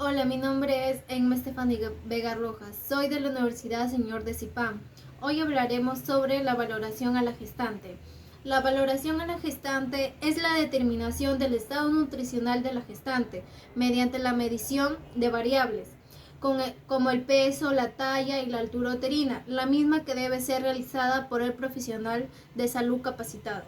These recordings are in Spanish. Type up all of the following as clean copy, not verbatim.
Hola, mi nombre es Emma Estefany Vega Rojas. Soy de la Universidad Señor de Zipán. Hoy hablaremos sobre la valoración a la gestante. La valoración a la gestante es la determinación del estado nutricional de la gestante mediante la medición de variables como el peso, la talla y la altura uterina, la misma que debe ser realizada por el profesional de salud capacitado.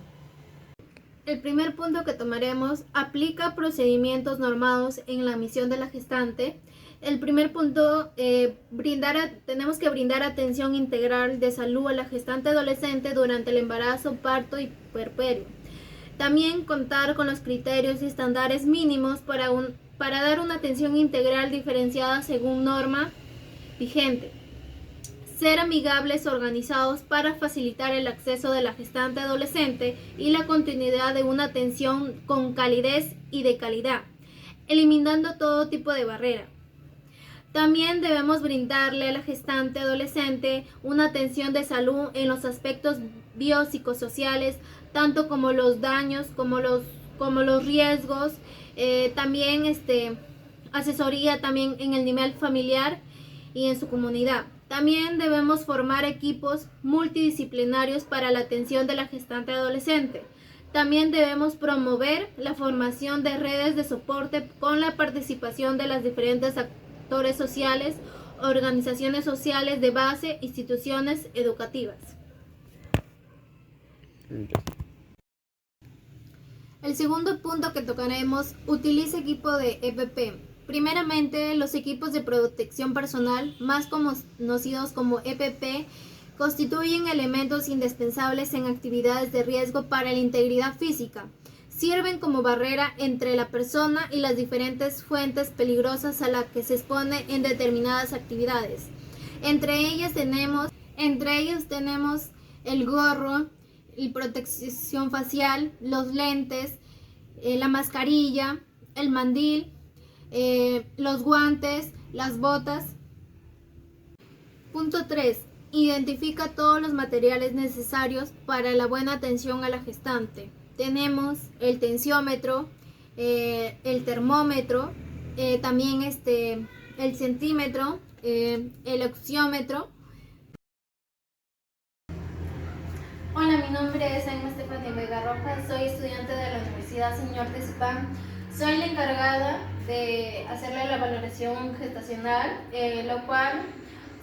El primer punto que tomaremos aplica procedimientos normados en la misión de la gestante. El primer punto, tenemos que brindar atención integral de salud a la gestante adolescente durante el embarazo, parto y puerperio. También contar con los criterios y estándares mínimos para dar una atención integral diferenciada según norma vigente. Ser amigables organizados para facilitar el acceso de la gestante adolescente y la continuidad de una atención con calidez y de calidad, eliminando todo tipo de barrera. También debemos brindarle a la gestante adolescente una atención de salud en los aspectos biopsicosociales, tanto como los daños, como los riesgos, también asesoría también en el nivel familiar y en su comunidad. También debemos formar equipos multidisciplinarios para la atención de la gestante adolescente. También debemos promover la formación de redes de soporte con la participación de las diferentes actores sociales, organizaciones sociales de base, instituciones educativas. El segundo punto que tocaremos, utiliza equipo de EPP. Primeramente, los equipos de protección personal, más conocidos como EPP, constituyen elementos indispensables en actividades de riesgo para la integridad física. Sirven como barrera entre la persona y las diferentes fuentes peligrosas a las que se expone en determinadas actividades. Entre ellos tenemos el gorro, la protección facial, los lentes, la mascarilla, el mandil, los guantes, las botas. Punto 3. Identifica todos los materiales necesarios para la buena atención a la gestante. Tenemos el tensiómetro, el termómetro, también el centímetro, el oxiómetro. Hola, mi nombre es Emma Estefany Vega Rojas, soy estudiante de la Universidad Señor de Zipán. Soy la encargada de hacerle la valoración gestacional, lo cual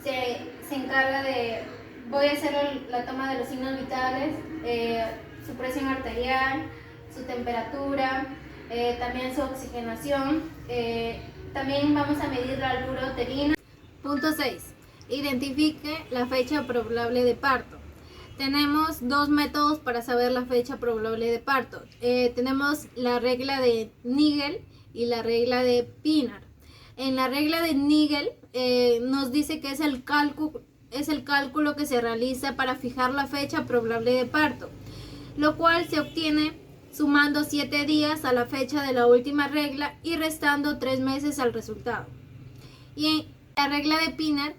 se encarga de, voy a hacer la toma de los signos vitales, su presión arterial, su temperatura, también su oxigenación, también vamos a medir la altura uterina. Punto 6. Identifique la fecha probable de parto. Tenemos dos métodos para saber la fecha probable de parto. Tenemos la regla de Nigel y la regla de Pinner. En la regla de Nigel nos dice que es el cálculo que se realiza para fijar la fecha probable de parto, lo cual se obtiene sumando 7 días a la fecha de la última regla y restando 3 meses al resultado. Y la regla de Pinner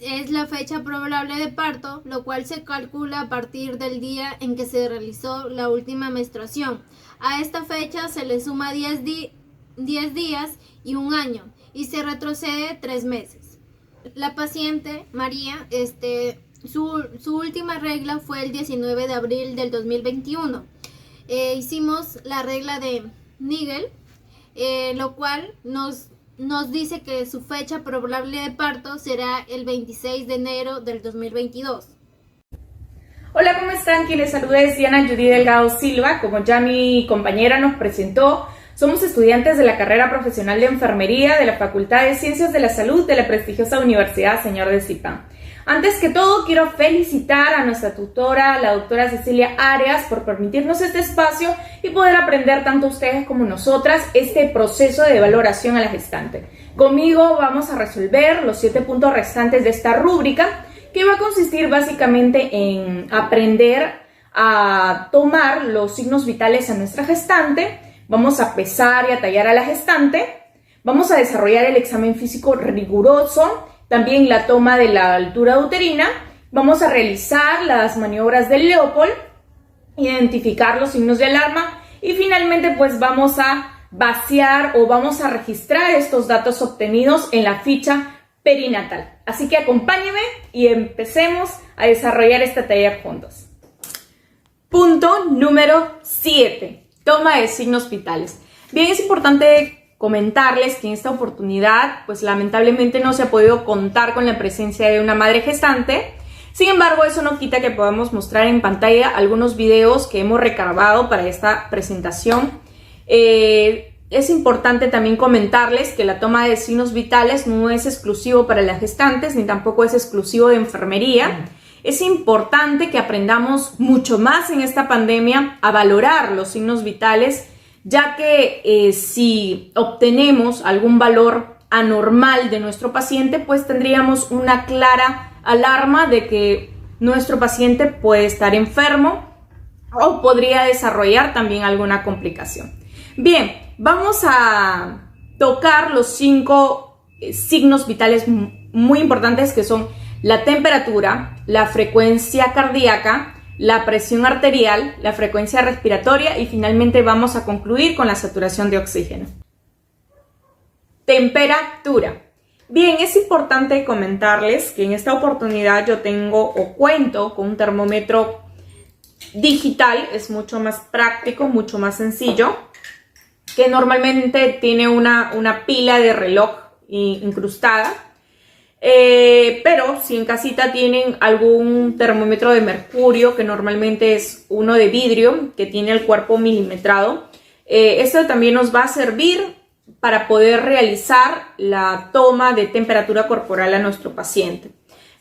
es la fecha probable de parto, lo cual se calcula a partir del día en que se realizó la última menstruación. A esta fecha se le suma 10 días y un año y se retrocede 3 meses. La paciente María, su última regla fue el 19 de abril del 2021. Hicimos la regla de Nigel, lo cual nos dice que su fecha probable de parto será el 26 de enero del 2022. Hola, ¿cómo están? Quien les saluda es Diana Judy Delgado Silva. Como ya mi compañera nos presentó, somos estudiantes de la carrera profesional de enfermería de la Facultad de Ciencias de la Salud de la prestigiosa Universidad Señor de Zipán. Antes que todo, quiero felicitar a nuestra tutora, la doctora Cecilia Arias, por permitirnos este espacio y poder aprender tanto ustedes como nosotras este proceso de valoración a la gestante. Conmigo vamos a resolver los 7 puntos restantes de esta rúbrica, que va a consistir básicamente en aprender a tomar los signos vitales a nuestra gestante, vamos a pesar y a tallar a la gestante, vamos a desarrollar el examen físico riguroso, también la toma de la altura uterina, vamos a realizar las maniobras del Leopold, identificar los signos de alarma y finalmente pues vamos a vaciar o vamos a registrar estos datos obtenidos en la ficha perinatal. Así que acompáñenme y empecemos a desarrollar este taller juntos. Punto número 7. Toma de signos vitales. Bien, es importante comentarles que en esta oportunidad, pues lamentablemente no se ha podido contar con la presencia de una madre gestante. Sin embargo, eso no quita que podamos mostrar en pantalla algunos videos que hemos recabado para esta presentación. Es importante también comentarles que la toma de signos vitales no es exclusivo para las gestantes, ni tampoco es exclusivo de enfermería. Es importante que aprendamos mucho más en esta pandemia a valorar los signos vitales, ya que si obtenemos algún valor anormal de nuestro paciente, pues tendríamos una clara alarma de que nuestro paciente puede estar enfermo o podría desarrollar también alguna complicación. Bien, vamos a tocar los 5 signos vitales muy importantes, que son la temperatura, la frecuencia cardíaca, la presión arterial, la frecuencia respiratoria y finalmente vamos a concluir con la saturación de oxígeno. Temperatura. Bien, es importante comentarles que en esta oportunidad yo tengo o cuento con un termómetro digital. Es mucho más práctico, mucho más sencillo, que normalmente tiene una pila de reloj incrustada. Pero si en casita tienen algún termómetro de mercurio, que normalmente es uno de vidrio, que tiene el cuerpo milimetrado, esto también nos va a servir para poder realizar la toma de temperatura corporal a nuestro paciente.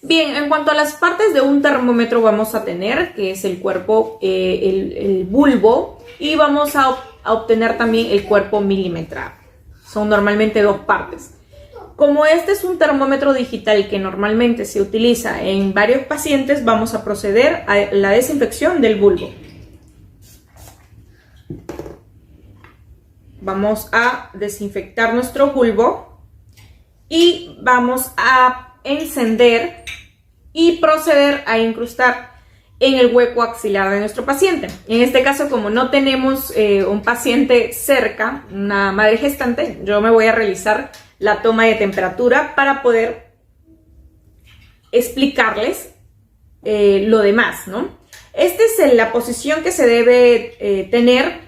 Bien, en cuanto a las partes de un termómetro vamos a tener, que es el cuerpo, el bulbo, y vamos a obtener también el cuerpo milimetrado. Son normalmente 2 partes. Como este es un termómetro digital que normalmente se utiliza en varios pacientes, vamos a proceder a la desinfección del bulbo. Vamos a desinfectar nuestro bulbo y vamos a encender y proceder a incrustar en el hueco axilar de nuestro paciente. En este caso, como no tenemos un paciente cerca, una madre gestante, yo me voy a realizar la toma de temperatura para poder explicarles lo demás, ¿no? Esta es la posición que se debe tener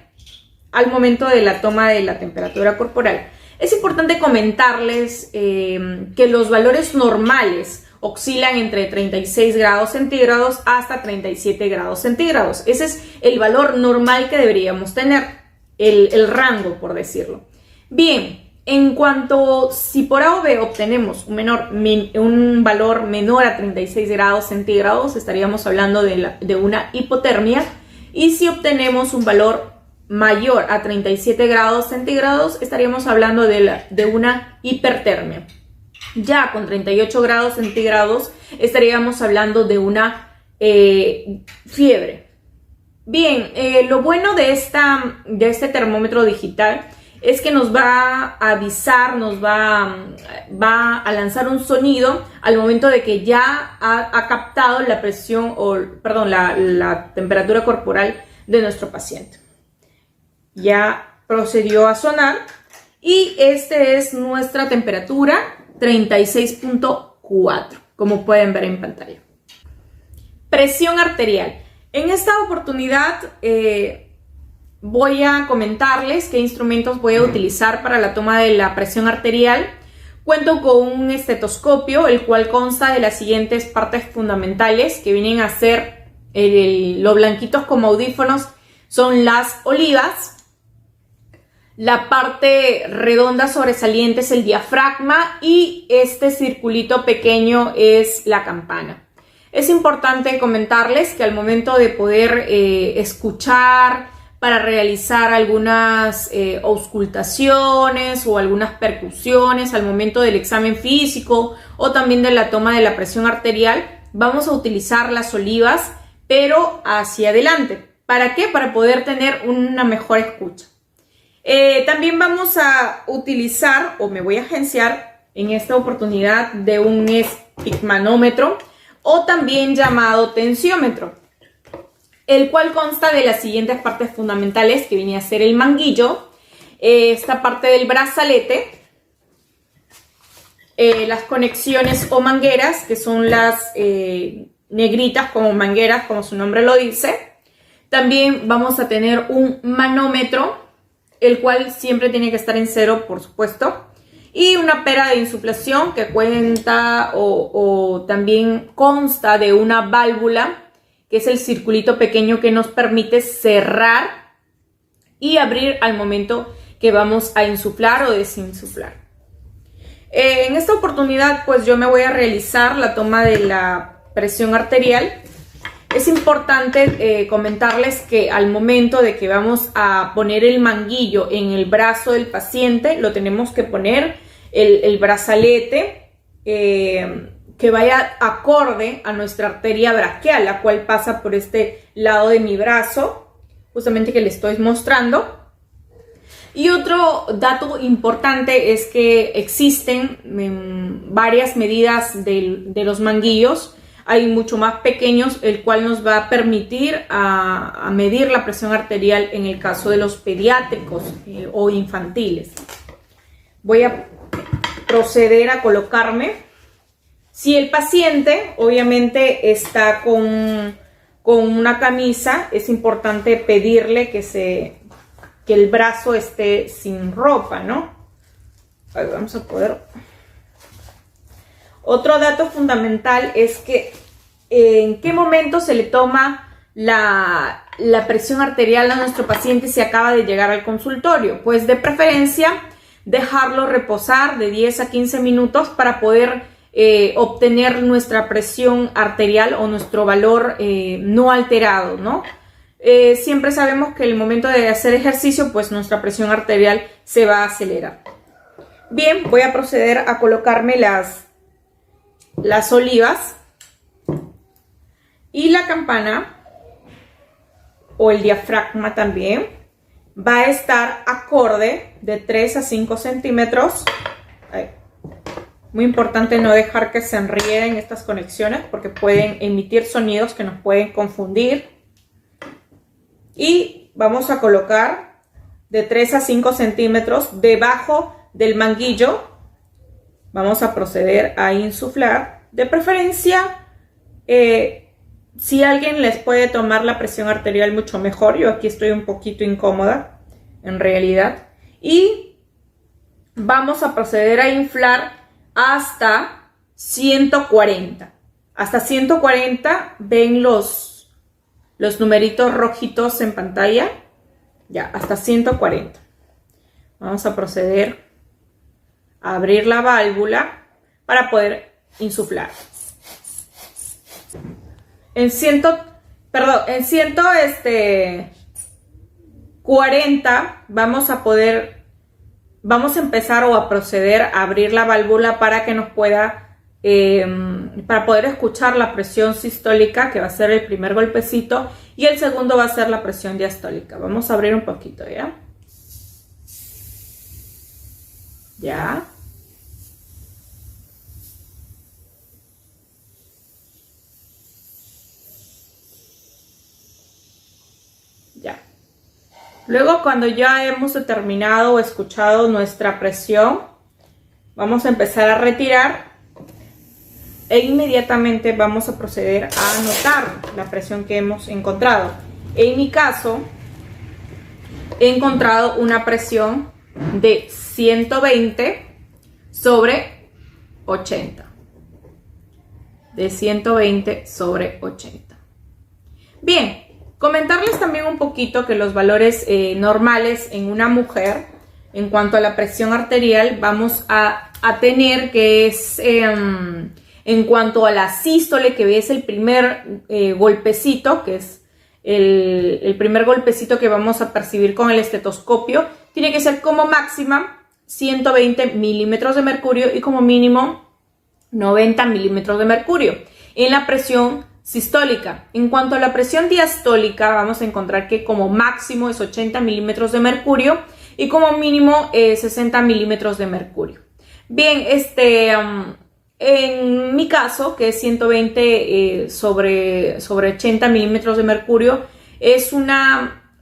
al momento de la toma de la temperatura corporal. Es importante comentarles que los valores normales oscilan entre 36 grados centígrados hasta 37 grados centígrados. Ese es el valor normal que deberíamos tener, el rango, por decirlo. Bien. En cuanto, si por A o B obtenemos un valor menor a 36 grados centígrados, estaríamos hablando de una hipotermia. Y si obtenemos un valor mayor a 37 grados centígrados, estaríamos hablando de una hipertermia. Ya con 38 grados centígrados estaríamos hablando de una fiebre. Bien, lo bueno de este termómetro digital es que nos va a avisar, nos va a lanzar un sonido al momento de que ya ha captado la presión la temperatura corporal de nuestro paciente. Ya procedió a sonar y esta es nuestra temperatura, 36.4, como pueden ver en pantalla. Presión arterial. En esta oportunidad voy a comentarles qué instrumentos voy a utilizar para la toma de la presión arterial. Cuento con un estetoscopio, el cual consta de las siguientes partes fundamentales, que vienen a ser los blanquitos como audífonos, son las olivas. La parte redonda sobresaliente es el diafragma y este circulito pequeño es la campana. Es importante comentarles que al momento de poder escuchar, para realizar algunas auscultaciones o algunas percusiones al momento del examen físico o también de la toma de la presión arterial, vamos a utilizar las olivas, pero hacia adelante. ¿Para qué? Para poder tener una mejor escucha. También vamos a utilizar, o me voy a agenciar en esta oportunidad, de un estigmanómetro o también llamado tensiómetro, el cual consta de las siguientes partes fundamentales, que viene a ser el manguillo, esta parte del brazalete, las conexiones o mangueras, que son las negritas como mangueras, como su nombre lo dice. También vamos a tener un manómetro, el cual siempre tiene que estar en 0, por supuesto. Y una pera de insuflación que cuenta o también consta de una válvula, que es el circulito pequeño que nos permite cerrar y abrir al momento que vamos a insuflar o desinsuflar. En esta oportunidad, pues yo me voy a realizar la toma de la presión arterial. Es importante comentarles que al momento de que vamos a poner el manguillo en el brazo del paciente, lo tenemos que poner el brazalete que vaya acorde a nuestra arteria braquial, la cual pasa por este lado de mi brazo, justamente que les estoy mostrando. Y otro dato importante es que existen varias medidas de los manguillos. Hay mucho más pequeños, el cual nos va a permitir a medir la presión arterial en el caso de los pediátricos o infantiles. Voy a proceder a colocarme. Si el paciente obviamente está con una camisa, es importante pedirle que el brazo esté sin ropa, ¿no? Ahí vamos a poder. Otro dato fundamental es que en qué momento se le toma la presión arterial a nuestro paciente si acaba de llegar al consultorio. Pues de preferencia dejarlo reposar de 10 a 15 minutos para poder obtener nuestra presión arterial o nuestro valor no alterado, ¿no? Siempre sabemos que el momento de hacer ejercicio, pues nuestra presión arterial se va a acelerar. Bien, voy a proceder a colocarme las olivas y la campana o el diafragma también va a estar acorde de 3 a 5 centímetros. Muy importante no dejar que se enrieden estas conexiones porque pueden emitir sonidos que nos pueden confundir. Y vamos a colocar de 3 a 5 centímetros debajo del manguillo. Vamos a proceder a insuflar. De preferencia, si alguien les puede tomar la presión arterial mucho mejor. Yo aquí estoy un poquito incómoda, en realidad. Y vamos a proceder a inflar hasta 140. Hasta 140, ven los numeritos rojitos en pantalla. Ya, hasta 140. Vamos a proceder a abrir la válvula para poder insuflar. En 140 vamos a empezar o a proceder a abrir la válvula para que nos pueda, para poder escuchar la presión sistólica, que va a ser el primer golpecito, y el segundo va a ser la presión diastólica. Vamos a abrir un poquito, ¿ya? Ya. Ya. Luego, cuando ya hemos determinado o escuchado nuestra presión, vamos a empezar a retirar e inmediatamente vamos a proceder a anotar la presión que hemos encontrado. En mi caso, he encontrado una presión de 120 sobre 80. De 120 sobre 80. Bien. Comentarles también un poquito que los valores normales en una mujer, en cuanto a la presión arterial, vamos a tener que es, en cuanto a la sístole, que es el primer golpecito, que es el primer golpecito que vamos a percibir con el estetoscopio, tiene que ser como máxima 120 milímetros de mercurio y como mínimo 90 milímetros de mercurio. En la presión sistólica. En cuanto a la presión diastólica, vamos a encontrar que como máximo es 80 milímetros de mercurio y como mínimo 60 milímetros de mercurio. Bien, en mi caso, que es 120 sobre 80 milímetros de mercurio, es una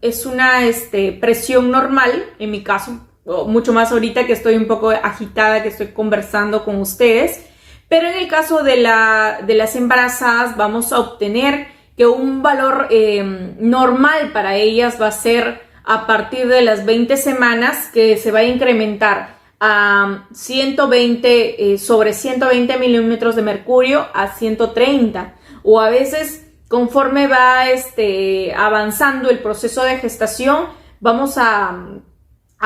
presión normal, en mi caso, mucho más ahorita que estoy un poco agitada, que estoy conversando con ustedes. Pero en el caso de las embarazadas vamos a obtener que un valor normal para ellas va a ser a partir de las 20 semanas, que se va a incrementar a 120 sobre 120 milímetros de mercurio a 130, o a veces conforme va avanzando el proceso de gestación vamos a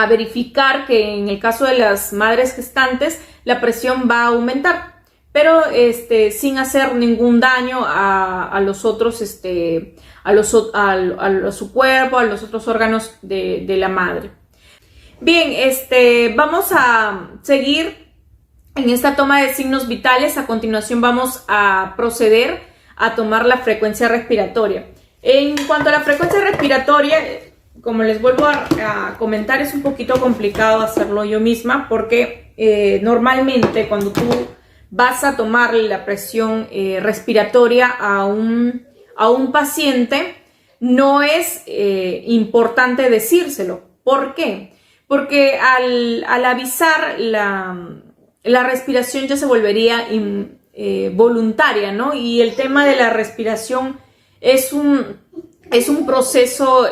verificar que en el caso de las madres gestantes la presión va a aumentar, pero sin hacer ningún daño a los otros, a su cuerpo, a los otros órganos de la madre. Bien, vamos a seguir en esta toma de signos vitales. A continuación vamos a proceder a tomar la frecuencia respiratoria. En cuanto a la frecuencia respiratoria, como les vuelvo a comentar, es un poquito complicado hacerlo yo misma, porque normalmente cuando tú vas a tomar la presión respiratoria a un paciente, no es importante decírselo. ¿Por qué? Porque al avisar la respiración ya se volvería voluntaria, ¿no? Y el tema de la respiración es un proceso,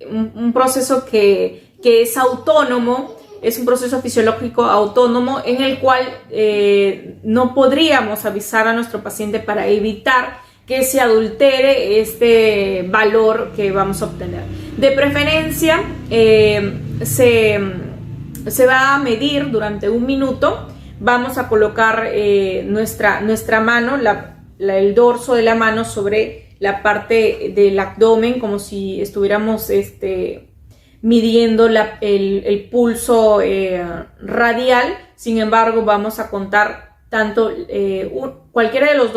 un proceso que es autónomo. Es un proceso fisiológico autónomo en el cual no podríamos avisar a nuestro paciente para evitar que se adultere este valor que vamos a obtener. De preferencia, se va a medir durante 1 minuto. Vamos a colocar nuestra mano, el dorso de la mano sobre la parte del abdomen, como si estuviéramos midiendo el pulso radial. Sin embargo, vamos a contar tanto cualquiera de los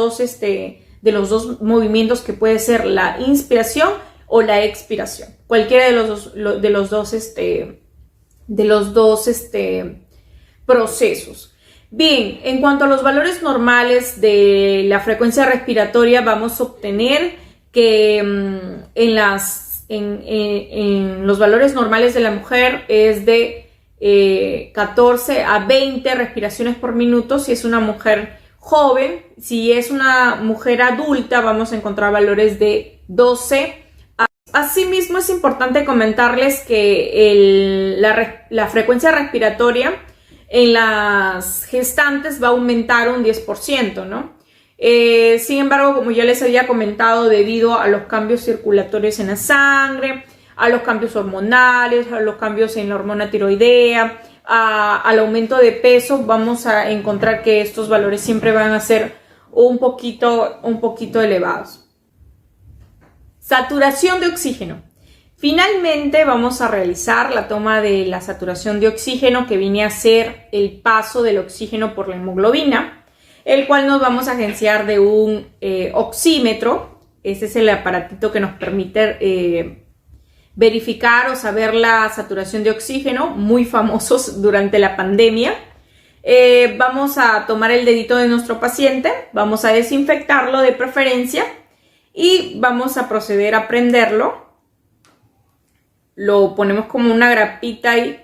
dos movimientos, que puede ser la inspiración o la expiración. Cualquiera de los dos procesos. Bien, en cuanto a los valores normales de la frecuencia respiratoria, vamos a obtener que en los valores normales de la mujer es de 14 a 20 respiraciones por minuto si es una mujer joven. Si es una mujer adulta, vamos a encontrar valores de 12. Asimismo, es importante comentarles que la frecuencia respiratoria en las gestantes va a aumentar un 10%, ¿no? Sin embargo, como ya les había comentado, debido a los cambios circulatorios en la sangre, a los cambios hormonales, a los cambios en la hormona tiroidea, al aumento de peso, vamos a encontrar que estos valores siempre van a ser un poquito elevados. Saturación de oxígeno. Finalmente vamos a realizar la toma de la saturación de oxígeno, que viene a ser el paso del oxígeno por la hemoglobina, el cual nos vamos a agenciar de un oxímetro. Este es el aparatito que nos permite verificar o saber la saturación de oxígeno, muy famosos durante la pandemia. Vamos a tomar el dedito de nuestro paciente, vamos a desinfectarlo de preferencia y vamos a proceder a prenderlo. Lo ponemos como una grapita ahí.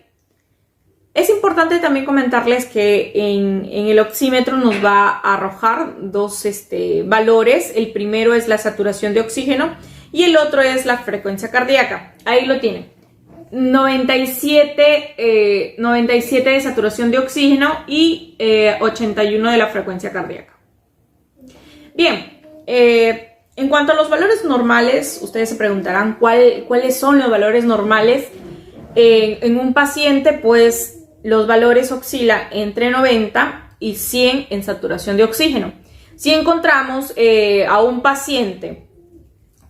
Es importante también comentarles que en el oxímetro nos va a arrojar dos valores. El primero es la saturación de oxígeno y el otro es la frecuencia cardíaca. Ahí lo tienen. 97 de saturación de oxígeno y 81 de la frecuencia cardíaca. Bien, en cuanto a los valores normales, ustedes se preguntarán cuáles son los valores normales. En un paciente, pues los valores oscilan entre 90 y 100 en saturación de oxígeno. Si encontramos a un paciente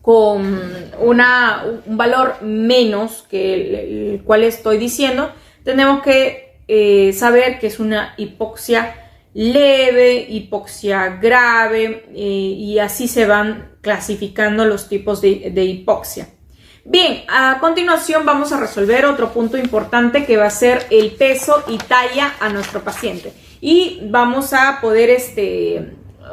con un valor menos que el cual estoy diciendo, tenemos que saber que es una hipoxia leve, hipoxia grave, y así se van clasificando los tipos de hipoxia. Bien, a continuación vamos a resolver otro punto importante, que va a ser el peso y talla a nuestro paciente, y vamos a poder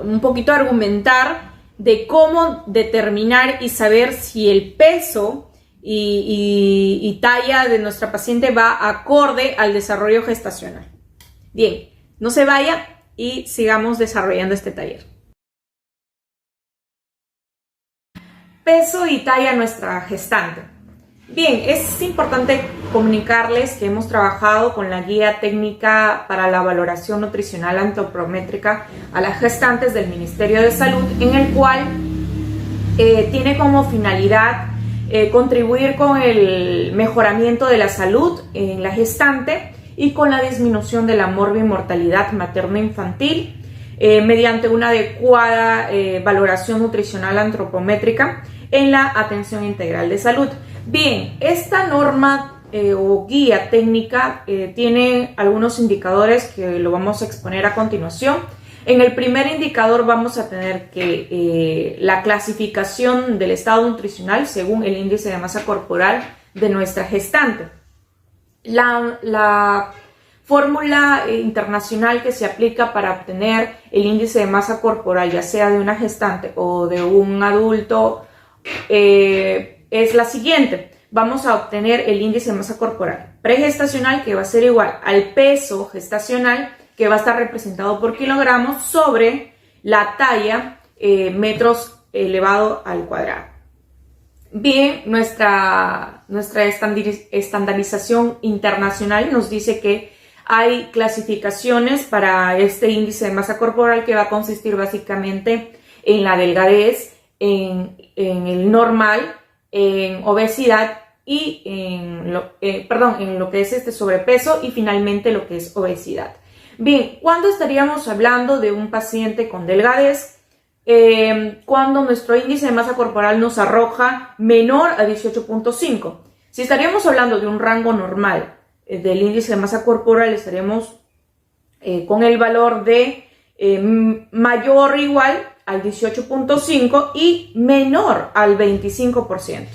un poquito argumentar de cómo determinar y saber si el peso y talla de nuestra paciente va acorde al desarrollo gestacional. Bien, no se vaya y sigamos desarrollando este taller. Peso y talla nuestra gestante. Bien, es importante comunicarles que hemos trabajado con la guía técnica para la valoración nutricional antropométrica a las gestantes del Ministerio de Salud, en el cual tiene como finalidad contribuir con el mejoramiento de la salud en la gestante y con la disminución de la morbimortalidad materno-infantil mediante una adecuada valoración nutricional antropométrica en la atención integral de salud. Bien, esta norma o guía técnica tiene algunos indicadores que lo vamos a exponer a continuación. En el primer indicador vamos a tener que la clasificación del estado nutricional según el índice de masa corporal de nuestra gestante. La fórmula internacional que se aplica para obtener el índice de masa corporal, ya sea de una gestante o de un adulto, es la siguiente. Vamos a obtener el índice de masa corporal pregestacional, que va a ser igual al peso gestacional, que va a estar representado por kilogramos, sobre la talla metros elevado al cuadrado. Bien, nuestra estandarización internacional nos dice que hay clasificaciones para este índice de masa corporal, que va a consistir básicamente en la delgadez, en el normal, en obesidad y en lo que es sobrepeso, y finalmente lo que es obesidad. Bien, ¿cuándo estaríamos hablando de un paciente con delgadez? Cuando nuestro índice de masa corporal nos arroja menor a 18.5. Si estaríamos hablando de un rango normal del índice de masa corporal, estaríamos con el valor de mayor o igual al 18.5 y menor al 25%.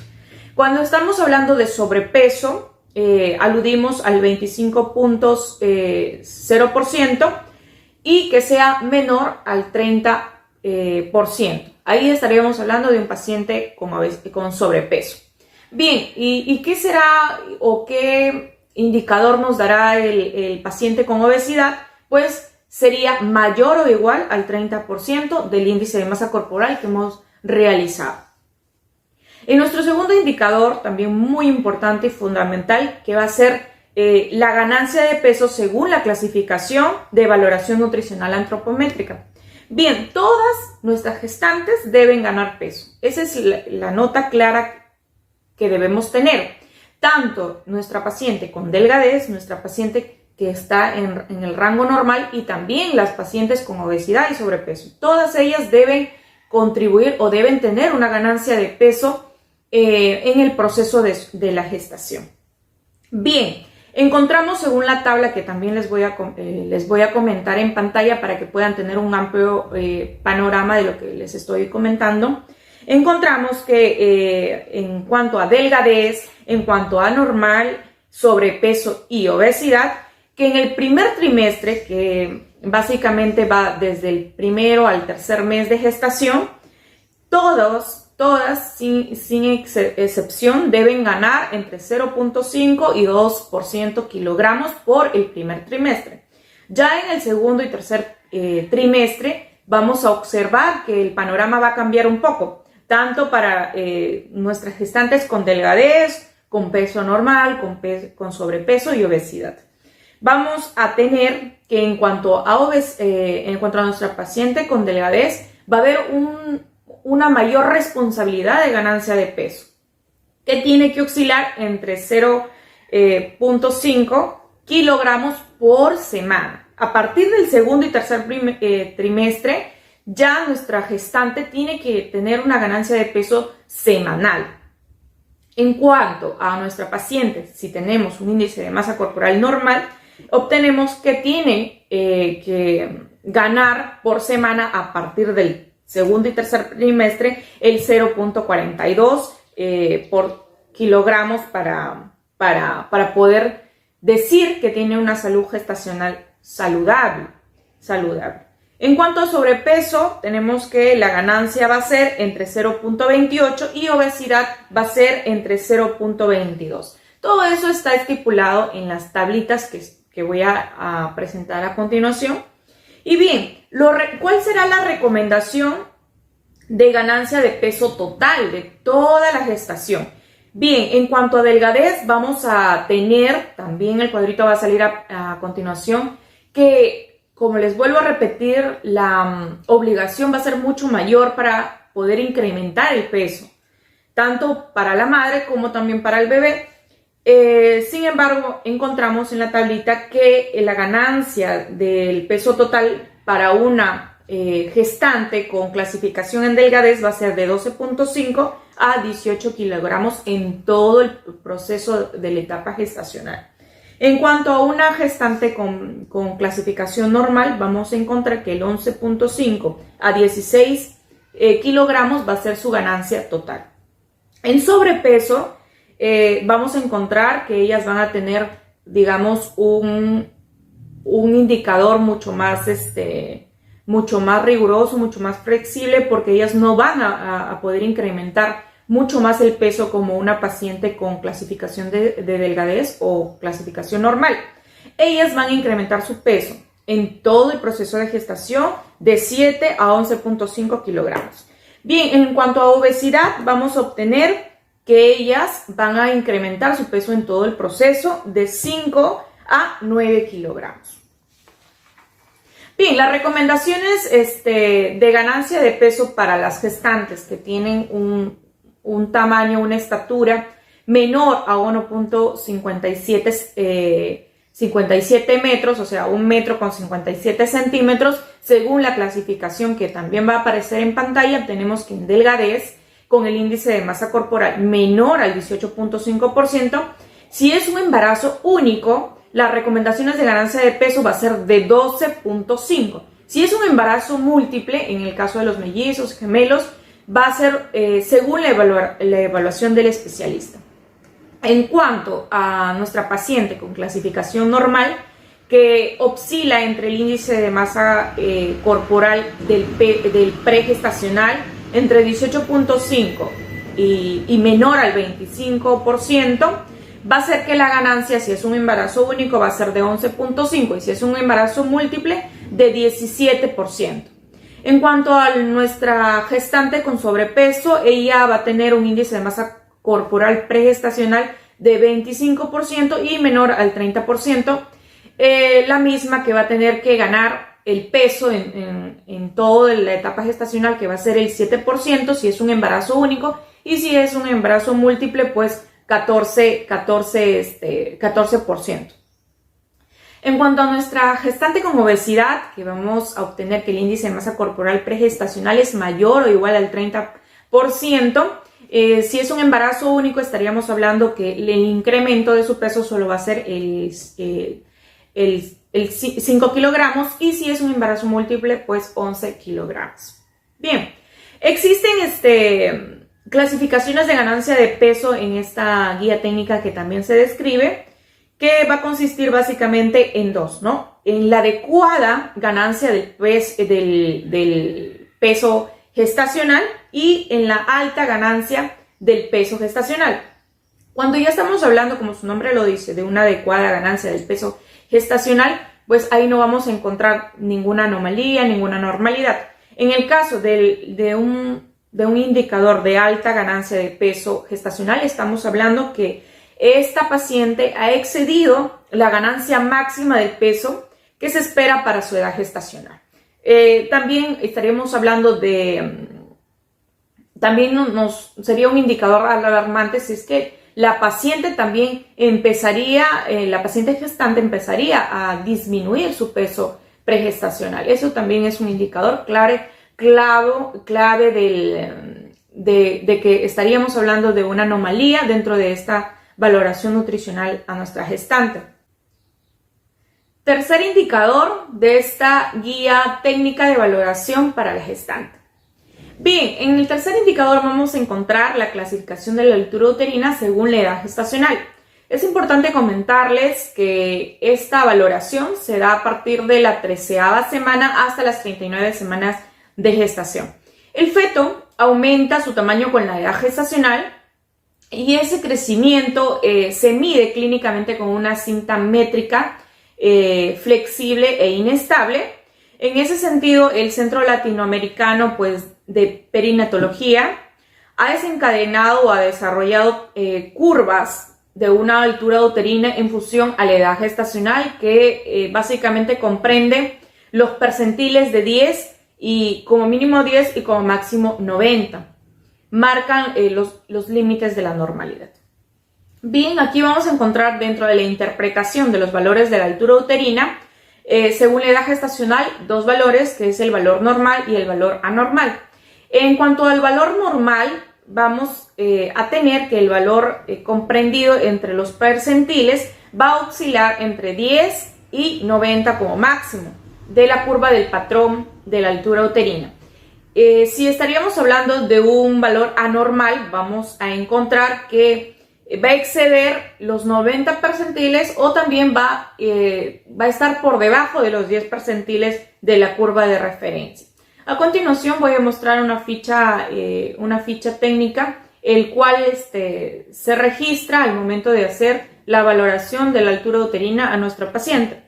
Cuando estamos hablando de sobrepeso, aludimos al 25.0% y que sea menor al 30%. Ahí estaríamos hablando de un paciente con sobrepeso. Bien, ¿y qué será o qué indicador nos dará el paciente con obesidad? Pues sería mayor o igual al 30% del índice de masa corporal que hemos realizado. En nuestro segundo indicador, también muy importante y fundamental, que va a ser la ganancia de peso según la clasificación de valoración nutricional antropométrica. Bien, todas nuestras gestantes deben ganar peso. Esa es la nota clara que debemos tener. Tanto nuestra paciente con delgadez, nuestra paciente que está en el rango normal, y también las pacientes con obesidad y sobrepeso. Todas ellas deben contribuir o deben tener una ganancia de peso en el proceso de la gestación. Bien, encontramos, según la tabla que también les voy a comentar en pantalla para que puedan tener un amplio panorama de lo que les estoy comentando, encontramos que en cuanto a delgadez, en cuanto a normal, sobrepeso y obesidad, que en el primer trimestre, que básicamente va desde el primero al tercer mes de gestación, todas sin excepción deben ganar entre 0.5 y 2% kilogramos por el primer trimestre. Ya en el segundo y tercer trimestre vamos a observar que el panorama va a cambiar un poco, tanto para nuestras gestantes con delgadez, con peso normal, con sobrepeso y obesidad. Vamos a tener que en cuanto a nuestra paciente con delgadez, va a haber una mayor responsabilidad de ganancia de peso, que tiene que oscilar entre 0.5 kilogramos por semana. A partir del segundo y tercer trimestre, ya nuestra gestante tiene que tener una ganancia de peso semanal. En cuanto a nuestra paciente, si tenemos un índice de masa corporal normal, obtenemos que tiene que ganar por semana a partir del segundo y tercer trimestre el 0.42 por kilogramos para poder decir que tiene una salud gestacional saludable. En cuanto a sobrepeso, tenemos que la ganancia va a ser entre 0.28 y obesidad va a ser entre 0.22. Todo eso está estipulado en las tablitas que voy a presentar a continuación. Y bien, ¿cuál será la recomendación de ganancia de peso total de toda la gestación? Bien, en cuanto a delgadez, vamos a tener, también el cuadrito va a salir a continuación, que como les vuelvo a repetir, la obligación va a ser mucho mayor para poder incrementar el peso, tanto para la madre como también para el bebé. Sin embargo, encontramos en la tablita que la ganancia del peso total para una gestante con clasificación en delgadez va a ser de 12.5 a 18 kilogramos en todo el proceso de la etapa gestacional. En cuanto a una gestante con clasificación normal, vamos a encontrar que el 11.5 a 16 kilogramos va a ser su ganancia total. En sobrepeso, vamos a encontrar que ellas van a tener, digamos, un indicador mucho más riguroso, mucho más flexible, porque ellas no van a poder incrementar mucho más el peso como una paciente con clasificación de delgadez o clasificación normal. Ellas van a incrementar su peso en todo el proceso de gestación de 7 a 11.5 kilogramos. Bien, en cuanto a obesidad, vamos a obtener que ellas van a incrementar su peso en todo el proceso de 5 a 9 kilogramos. Bien, las recomendaciones de ganancia de peso para las gestantes que tienen un tamaño, una estatura menor a 1.57 metros, o sea, 1 metro con 57 centímetros, según la clasificación que también va a aparecer en pantalla, tenemos que en delgadez, con el índice de masa corporal menor al 18.5%, si es un embarazo único, las recomendaciones de ganancia de peso va a ser de 12.5. Si es un embarazo múltiple, en el caso de los mellizos, gemelos, va a ser según la evaluación del especialista. En cuanto a nuestra paciente con clasificación normal, que oscila entre el índice de masa corporal del pregestacional entre 18.5 y menor al 25%, va a ser que la ganancia, si es un embarazo único, va a ser de 11.5 y si es un embarazo múltiple, de 17%. En cuanto a nuestra gestante con sobrepeso, ella va a tener un índice de masa corporal pregestacional de 25% y menor al 30%, la misma que va a tener que ganar el peso en toda la etapa gestacional, que va a ser el 7% si es un embarazo único, y si es un embarazo múltiple, pues 14%. En cuanto a nuestra gestante con obesidad, que vamos a obtener que el índice de masa corporal pregestacional es mayor o igual al 30%, si es un embarazo único, estaríamos hablando que el incremento de su peso solo va a ser el 5 kilogramos, y si es un embarazo múltiple, pues 11 kilogramos. Bien, existen clasificaciones de ganancia de peso en esta guía técnica que también se describe, que va a consistir básicamente en dos, ¿no? En la adecuada ganancia del peso gestacional y en la alta ganancia del peso gestacional. Cuando ya estamos hablando, como su nombre lo dice, de una adecuada ganancia del peso gestacional, pues ahí no vamos a encontrar ninguna anomalía, ninguna normalidad. En el caso de un indicador de alta ganancia de peso gestacional, estamos hablando que esta paciente ha excedido la ganancia máxima del peso que se espera para su edad gestacional. También estaríamos hablando también sería un indicador alarmante si es que la paciente también la paciente gestante empezaría a disminuir su peso pregestacional. Eso también es un indicador clave de que estaríamos hablando de una anomalía dentro de esta valoración nutricional a nuestra gestante. Tercer indicador de esta guía técnica de valoración para la gestante. Bien, en el tercer indicador vamos a encontrar la clasificación de la altura uterina según la edad gestacional. Es importante comentarles que esta valoración se da a partir de la 13ª semana hasta las 39 semanas de gestación. El feto aumenta su tamaño con la edad gestacional y ese crecimiento se mide clínicamente con una cinta métrica flexible e inestable. En ese sentido, el Centro Latinoamericano de Perinatología ha desencadenado o ha desarrollado curvas de una altura uterina en función a la edad gestacional que básicamente comprende los percentiles de 10 y como mínimo 10 y como máximo 90. Marcan los límites de la normalidad. Bien, aquí vamos a encontrar dentro de la interpretación de los valores de la altura uterina, según la edad gestacional, dos valores, que es el valor normal y el valor anormal. En cuanto al valor normal, vamos a tener que el valor comprendido entre los percentiles va a oscilar entre 10 y 90 como máximo de la curva del patrón de la altura uterina. Si estaríamos hablando de un valor anormal, vamos a encontrar que va a exceder los 90 percentiles o también va a estar por debajo de los 10 percentiles de la curva de referencia. A continuación voy a mostrar una ficha técnica, el cual se registra al momento de hacer la valoración de la altura uterina a nuestra paciente.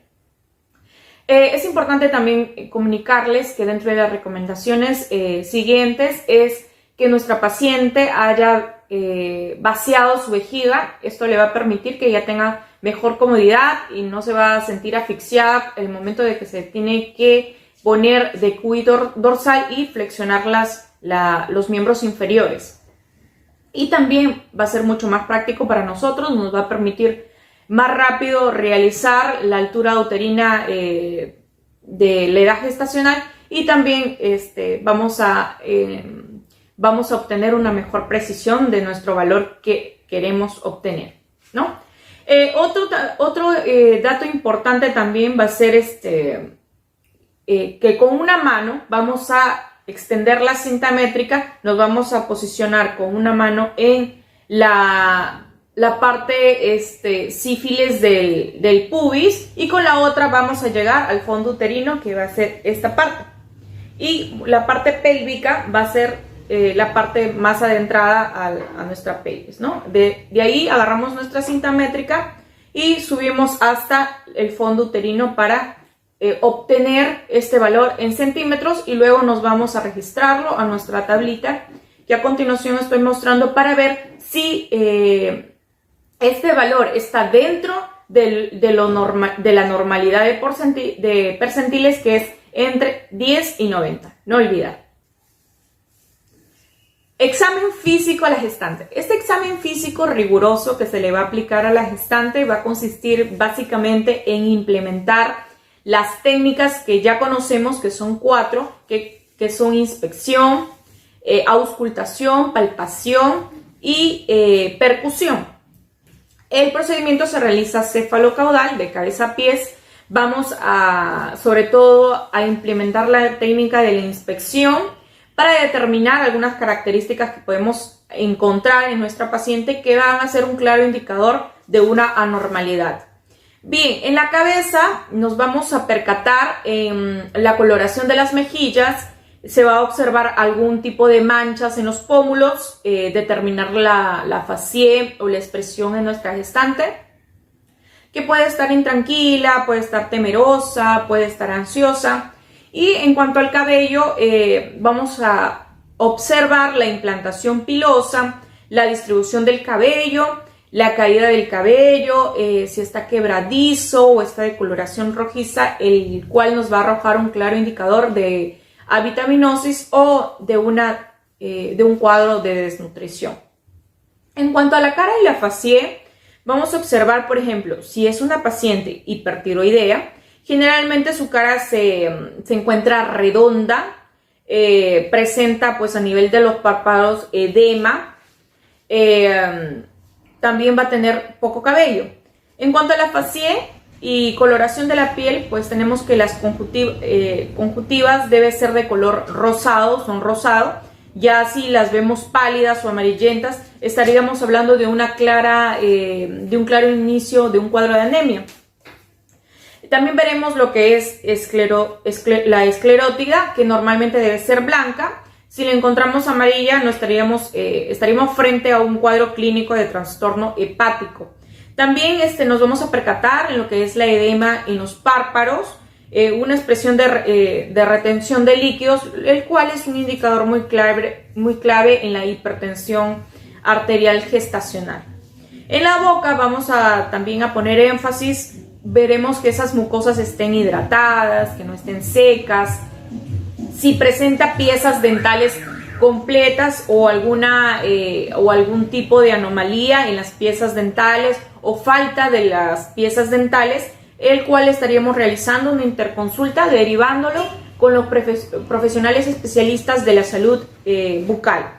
Es importante también comunicarles que dentro de las recomendaciones siguientes es que nuestra paciente haya vaciado su vejiga. Esto le va a permitir que ella tenga mejor comodidad y no se va a sentir asfixiada el momento de que se tiene que poner decúbito dorsal y flexionar los miembros inferiores. Y también va a ser mucho más práctico para nosotros, nos va a permitir más rápido realizar la altura uterina de la edad gestacional y también vamos a obtener una mejor precisión de nuestro valor que queremos obtener, ¿no? Otro dato importante también va a ser que con una mano vamos a extender la cinta métrica, nos vamos a posicionar con una mano en la parte sífilis del pubis y con la otra vamos a llegar al fondo uterino, que va a ser esta parte, y la parte pélvica va a ser la parte más adentrada a nuestra pelvis, ¿no? De ahí agarramos nuestra cinta métrica y subimos hasta el fondo uterino para obtener este valor en centímetros y luego nos vamos a registrarlo a nuestra tablita que a continuación estoy mostrando para ver si este valor está dentro de la normalidad de percentiles, que es entre 10 y 90. No olvidar. Examen físico a la gestante. Este examen físico riguroso que se le va a aplicar a la gestante va a consistir básicamente en implementar las técnicas que ya conocemos, que son 4, que son inspección, auscultación, palpación y percusión. El procedimiento se realiza cefalocaudal, de cabeza a pies. Vamos sobre todo a implementar la técnica de la inspección para determinar algunas características que podemos encontrar en nuestra paciente que van a ser un claro indicador de una anormalidad. Bien, en la cabeza nos vamos a percatar en la coloración de las mejillas, se va a observar algún tipo de manchas en los pómulos, determinar la facie o la expresión en nuestra gestante, que puede estar intranquila, puede estar temerosa, puede estar ansiosa. Y en cuanto al cabello, vamos a observar la implantación pilosa, la distribución del cabello, la caída del cabello, si está quebradizo o está de coloración rojiza, el cual nos va a arrojar un claro indicador de avitaminosis o de un cuadro de desnutrición. En cuanto a la cara y la facie, vamos a observar, por ejemplo, si es una paciente hipertiroidea, generalmente su cara se encuentra redonda, presenta pues a nivel de los párpados edema, también va a tener poco cabello. En cuanto a la facie y coloración de la piel, pues tenemos que las conjuntivas deben ser de color rosado, son rosado, Ya si las vemos pálidas o amarillentas, estaríamos hablando de un claro inicio de un cuadro de anemia. También veremos lo que es la esclerótida, que normalmente debe ser blanca. Si la encontramos amarilla, no estaríamos frente a un cuadro clínico de trastorno hepático. También nos vamos a percatar en lo que es la edema en los párpados, una expresión de retención de líquidos, el cual es un indicador muy clave en la hipertensión arterial gestacional. En la boca vamos también a poner énfasis, veremos que esas mucosas estén hidratadas, que no estén secas, si presenta piezas dentales completas o algún tipo de anomalía en las piezas dentales o falta de las piezas dentales, el cual estaríamos realizando una interconsulta derivándolo con los profesionales especialistas de la salud bucal.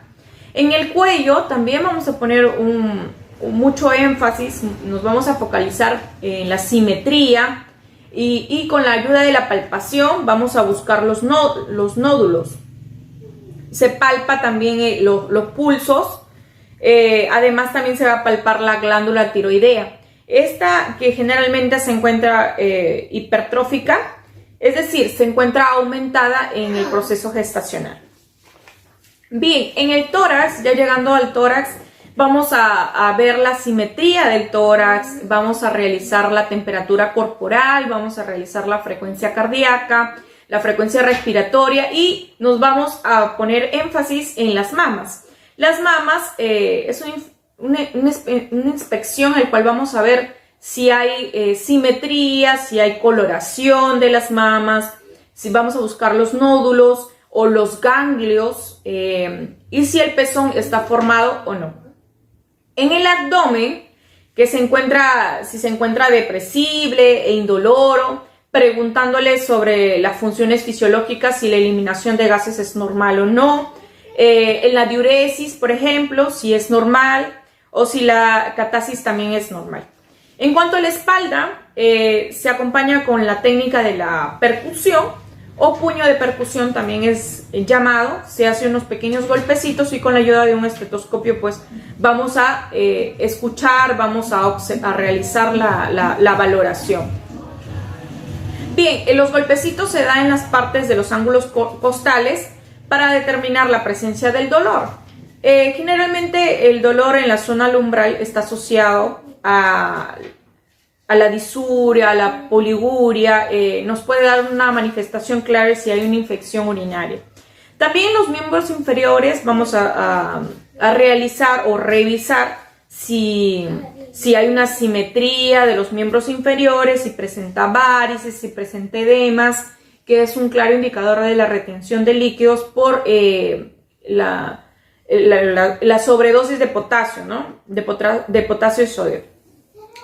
En el cuello también vamos a poner mucho énfasis, nos vamos a focalizar en la simetría y con la ayuda de la palpación vamos a buscar los nódulos. Se palpa también los pulsos, además también se va a palpar la glándula tiroidea. Esta que generalmente se encuentra hipertrófica, es decir, se encuentra aumentada en el proceso gestacional. Bien, en el tórax, ya llegando al tórax, vamos a ver la simetría del tórax, vamos a realizar la temperatura corporal, vamos a realizar la frecuencia cardíaca, la frecuencia respiratoria y nos vamos a poner énfasis en las mamas. Las mamas es una inspección en la cual vamos a ver si hay simetría, si hay coloración de las mamas, si vamos a buscar los nódulos o los ganglios y si el pezón está formado o no. En el abdomen, si se encuentra depresible e indoloro, preguntándole sobre las funciones fisiológicas, si la eliminación de gases es normal o no, en la diuresis, por ejemplo, si es normal o si la catarsis también es normal. En cuanto a la espalda, se acompaña con la técnica de la percusión o puño de percusión también es llamado, se hace unos pequeños golpecitos y con la ayuda de un estetoscopio pues vamos a escuchar, vamos a realizar la valoración. Bien, los golpecitos se dan en las partes de los ángulos costales para determinar la presencia del dolor. Generalmente el dolor en la zona lumbral está asociado a la disuria, a la poliguria, nos puede dar una manifestación clara si hay una infección urinaria. También en los miembros inferiores vamos a realizar o revisar si hay una simetría de los miembros inferiores, si presenta varices, si presenta edemas, que es un claro indicador de la retención de líquidos por la sobredosis de potasio, ¿no? De potasio y sodio.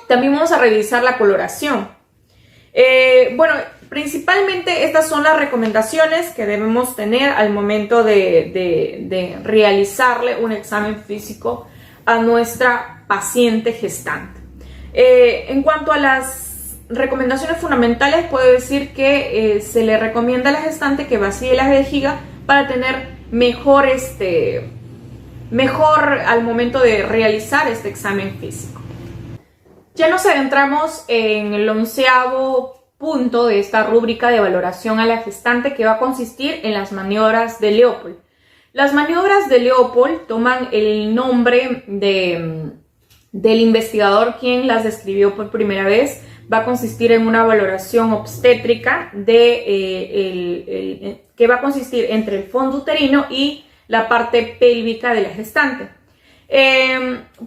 También vamos a revisar la coloración. Bueno, principalmente estas son las recomendaciones que debemos tener al momento de realizarle un examen físico a nuestra paciente gestante. En cuanto a las recomendaciones fundamentales, puedo decir que se le recomienda a la gestante que vacíe la vejiga para tener mejor al momento de realizar este examen físico. Ya nos adentramos en el 11º punto de esta rúbrica de valoración a la gestante, que va a consistir en las maniobras de Leopold. Las maniobras de Leopold toman el nombre del investigador quien las describió por primera vez. Va a consistir en una valoración obstétrica que va a consistir entre el fondo uterino y la parte pélvica de la gestante.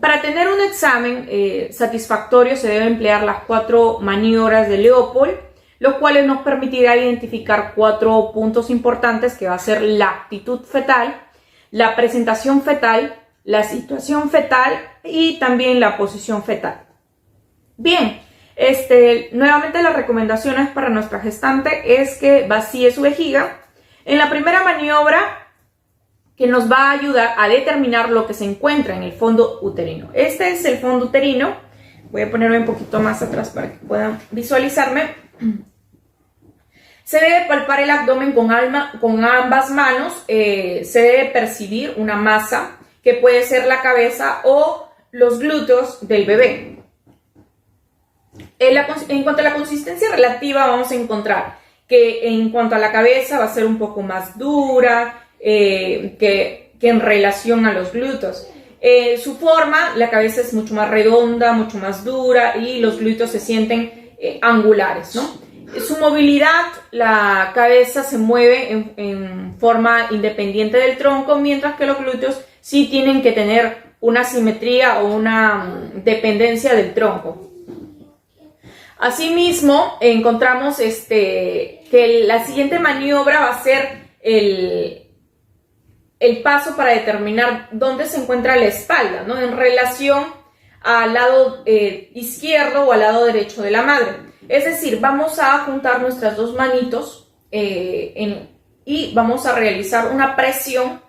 Para tener un examen satisfactorio se deben emplear las 4 maniobras de Leopold, lo cual nos permitirá identificar 4 puntos importantes, que va a ser la actitud fetal, la presentación fetal, la situación fetal y también la posición fetal. Bien, nuevamente las recomendaciones para nuestra gestante es que vacíe su vejiga. En la primera maniobra, que nos va a ayudar a determinar lo que se encuentra en el fondo uterino. Este es el fondo uterino. Voy a ponerme un poquito más atrás para que puedan visualizarme. Se debe palpar el abdomen con ambas manos, se debe percibir una masa que puede ser la cabeza o los glúteos del bebé. En cuanto a la consistencia relativa, vamos a encontrar que en cuanto a la cabeza va a ser un poco más dura que en relación a los glúteos. Su forma, la cabeza es mucho más redonda, mucho más dura y los glúteos se sienten angulares, ¿no? Su movilidad, la cabeza se mueve en forma independiente del tronco, mientras que los glúteos sí tienen que tener una simetría o una dependencia del tronco. Asimismo, encontramos que la siguiente maniobra va a ser el paso para determinar dónde se encuentra la espalda, ¿no? En relación al lado izquierdo o al lado derecho de la madre. Es decir, vamos a juntar nuestras dos manitos y vamos a realizar una presión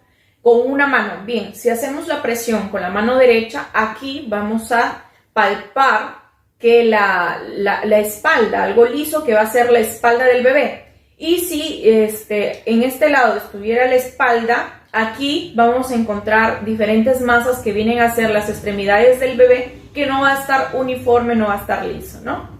con una mano. Bien, si hacemos la presión con la mano derecha, aquí vamos a palpar que la espalda, algo liso que va a ser la espalda del bebé. Y si en este lado estuviera la espalda, aquí vamos a encontrar diferentes masas que vienen a ser las extremidades del bebé, que no va a estar uniforme, no va a estar liso, ¿no?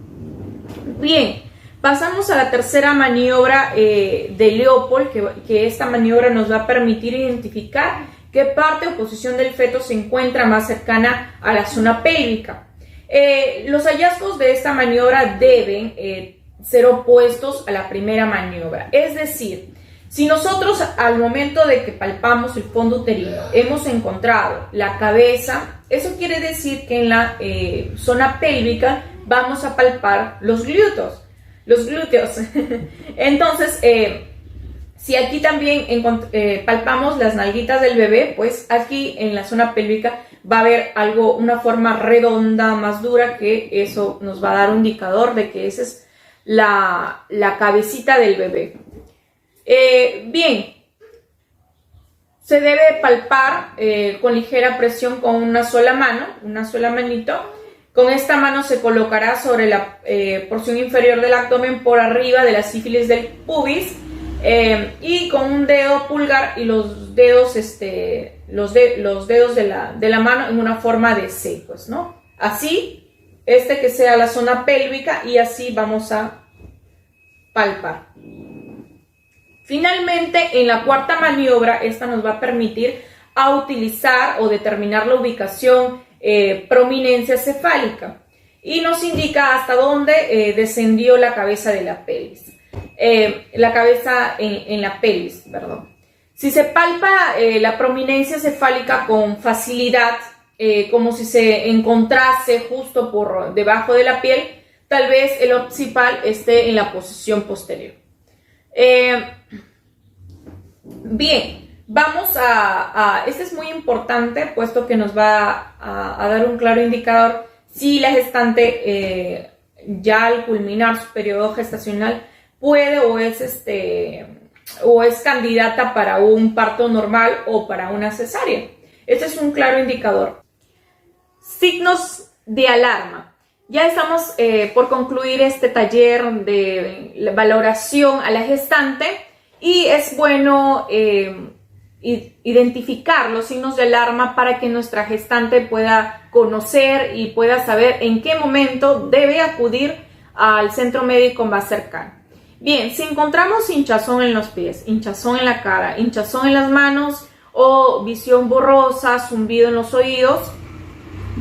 Bien, pasamos a la tercera maniobra de Leopold, que esta maniobra nos va a permitir identificar qué parte o posición del feto se encuentra más cercana a la zona pélvica. Los hallazgos de esta maniobra deben ser opuestos a la primera maniobra. Es decir, si nosotros al momento de que palpamos el fondo uterino hemos encontrado la cabeza, eso quiere decir que en la zona pélvica vamos a palpar los glúteos. Entonces, si aquí también palpamos las nalguitas del bebé, pues aquí en la zona pélvica va a haber una forma redonda, más dura, que eso nos va a dar un indicador de que esa es la cabecita del bebé. Bien, se debe palpar con ligera presión con una sola manito. Con esta mano se colocará sobre la porción inferior del abdomen por arriba de la sífilis del pubis y con un dedo pulgar y los dedos de la mano en una forma de C, pues, ¿no? Así, que sea la zona pélvica y así vamos a palpar. Finalmente, en la cuarta maniobra, esta nos va a permitir utilizar o determinar la ubicación prominencia cefálica y nos indica hasta dónde descendió la cabeza de la pelvis. La cabeza en la pelvis, perdón. Si se palpa la prominencia cefálica con facilidad, como si se encontrase justo por debajo de la piel, tal vez el occipal esté en la posición posterior. Bien, vamos este es muy importante, puesto que nos va a dar un claro indicador si la gestante ya al culminar su periodo gestacional puede o es candidata para un parto normal o para una cesárea. Este es un claro indicador. Signos de alarma. Ya estamos por concluir este taller de valoración a la gestante y es bueno identificar los signos de alarma para que nuestra gestante pueda conocer y pueda saber en qué momento debe acudir al centro médico más cercano. Bien, si encontramos hinchazón en los pies, hinchazón en la cara, hinchazón en las manos o visión borrosa, zumbido en los oídos,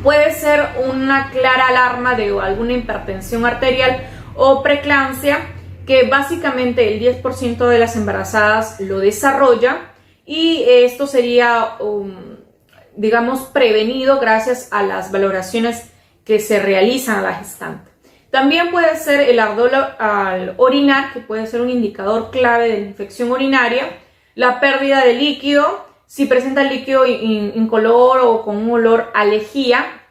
puede ser una clara alarma de alguna hipertensión arterial o preeclampsia, que básicamente el 10% de las embarazadas lo desarrolla y esto sería, digamos, prevenido gracias a las valoraciones que se realizan a la gestante. También puede ser el ardor al orinar, que puede ser un indicador clave de la infección urinaria, la pérdida de líquido, si presenta líquido incolor o con un olor a lejía,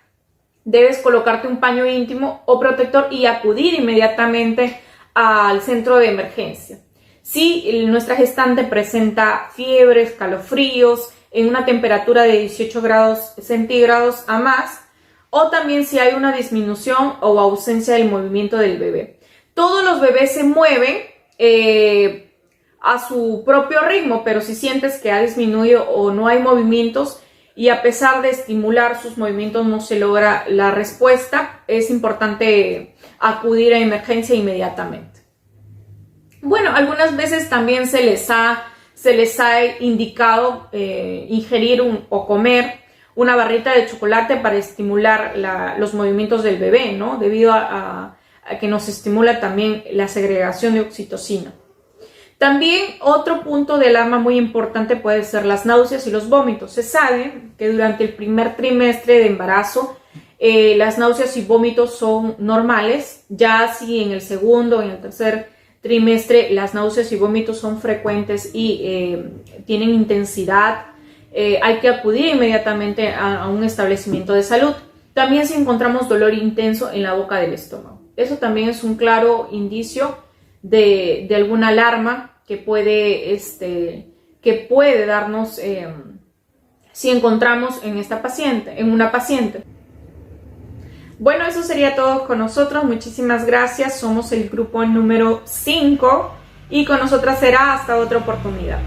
debes colocarte un paño íntimo o protector y acudir inmediatamente al centro de emergencia. Si nuestra gestante presenta fiebre, escalofríos, en una temperatura de 18 grados centígrados a más, o también si hay una disminución o ausencia del movimiento del bebé. Todos los bebés se mueven a su propio ritmo, pero si sientes que ha disminuido o no hay movimientos y a pesar de estimular sus movimientos no se logra la respuesta, es importante acudir a emergencia inmediatamente. Bueno, algunas veces también se les ha indicado ingerir o comer una barrita de chocolate para estimular los movimientos del bebé, ¿no? Debido a que nos estimula también la segregación de oxitocina. También otro punto de alarma muy importante puede ser las náuseas y los vómitos. Se sabe que durante el primer trimestre de embarazo las náuseas y vómitos son normales. Ya si en el segundo o en el tercer trimestre las náuseas y vómitos son frecuentes y tienen intensidad, hay que acudir inmediatamente a un establecimiento de salud. También si encontramos dolor intenso en la boca del estómago. Eso también es un claro indicio de alguna alarma que puede darnos si encontramos en una paciente. Bueno, eso sería todo con nosotros. Muchísimas gracias. Somos el grupo número 5 y con nosotras será hasta otra oportunidad.